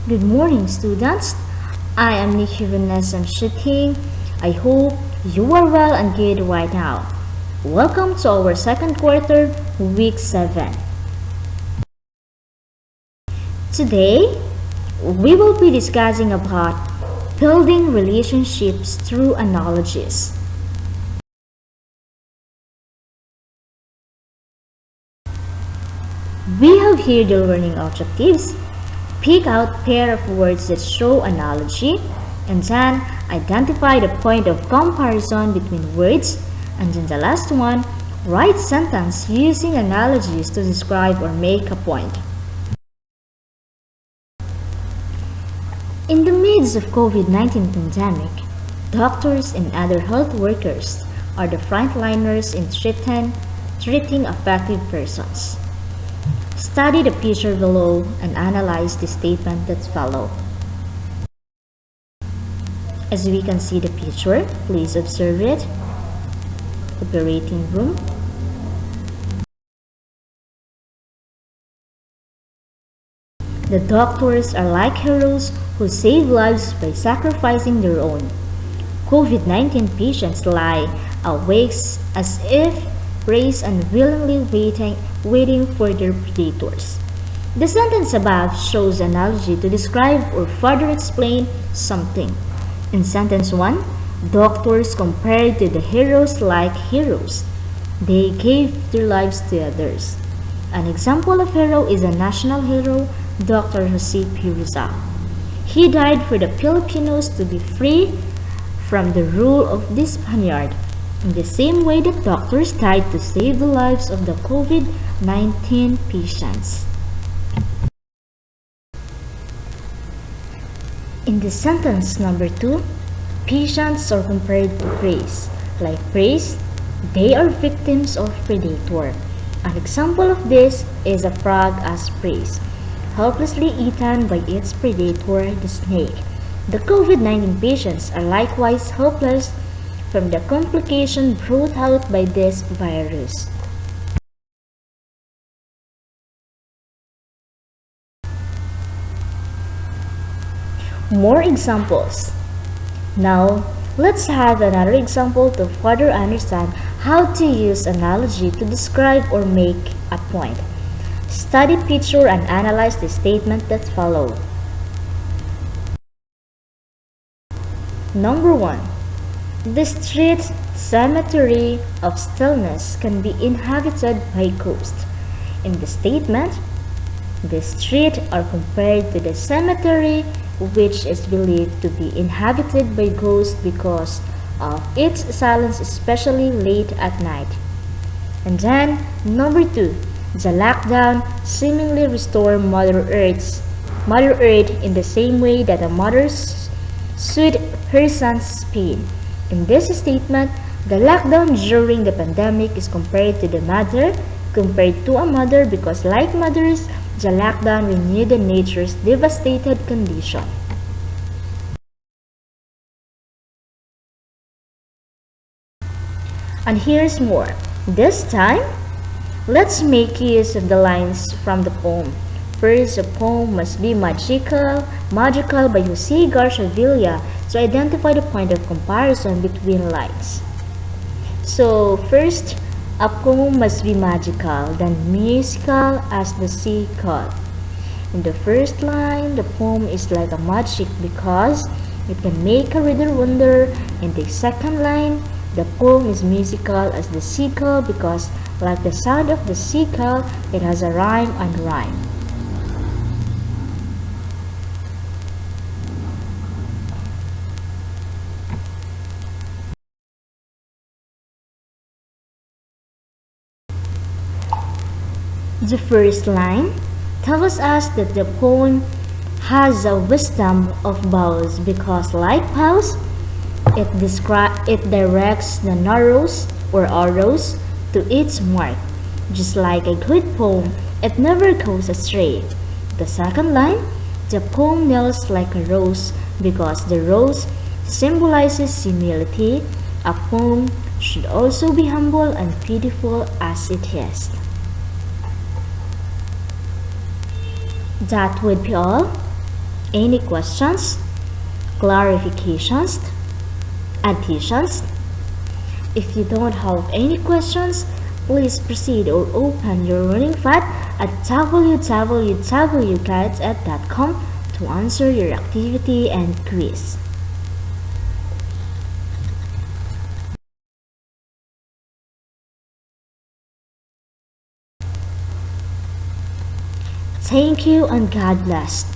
Good morning, students. I am Nikki Vanessa Shitting. I hope you are well and good right now. Welcome to our second quarter, week 7. Today, we will be discussing about building relationships through analogies. We have here the learning objectives. Pick out pair of words that show analogy, and then identify the point of comparison between words, and then the last one, write sentence using analogies to describe or make a point. In the midst of COVID-19 pandemic, doctors and other health workers are the frontliners in treating affected persons. Study the picture below and analyze the statement that follow. As we can see the picture, please observe it. Operating room. The doctors are like heroes who save lives by sacrificing their own. COVID-19 patients lie awake as if raised unwillingly waiting for their predators. The sentence above shows analogy to describe or further explain something. In sentence 1, doctors compared to the heroes like heroes. They gave their lives to others. An example of hero is a national hero, Dr. Jose P. Rizal. He died for the Filipinos to be free from the rule of the Spaniard, in the same way that doctors died to save the lives of the COVID-19 patients. In the sentence number 2, patients are compared to praise. Like praise, they are victims of predator. An example of this is a frog as praise, helplessly eaten by its predator, the snake. The COVID-19 patients are likewise helpless from the complication brought out by this virus. More examples. Now, let's have another example to further understand how to use analogy to describe or make a point. Study picture and analyze the statement that follow. Number 1. The street cemetery of stillness can be inhabited by ghosts. In the statement, the street are compared to the cemetery, which is believed to be inhabited by ghosts because of its silence, especially late at night. And then, number 2, the lockdown seemingly restored Mother Earth in the same way that a mother soothed her son's pain. In this statement, the lockdown during the pandemic is compared to a mother because like mothers, the lockdown renewed the nature's devastated condition. And here's more. This time, let's make use of the lines from the poem. First, the poem must be magical by Jose Garcia Villa to identify the point of comparison between lines. So, first, a poem must be magical, then musical as the sea called. In the first line, the poem is like a magic because it can make a reader wonder. In the second line, the poem is musical as the seagull because, like the sound of the seagull, it has a rhyme and rhyme. The first line tells us that the poem has a wisdom of bows because, like bows, it directs the arrows to its mark. Just like a good poem, it never goes astray. The second line, the poem kneels like a rose because the rose symbolizes humility. A poem should also be humble and pitiful as it is. That would be all. Any questions, clarifications, additions? If you don't have any questions, please proceed or open your learning pad at www.guidef.com to answer your activity and quiz. Thank you and God bless.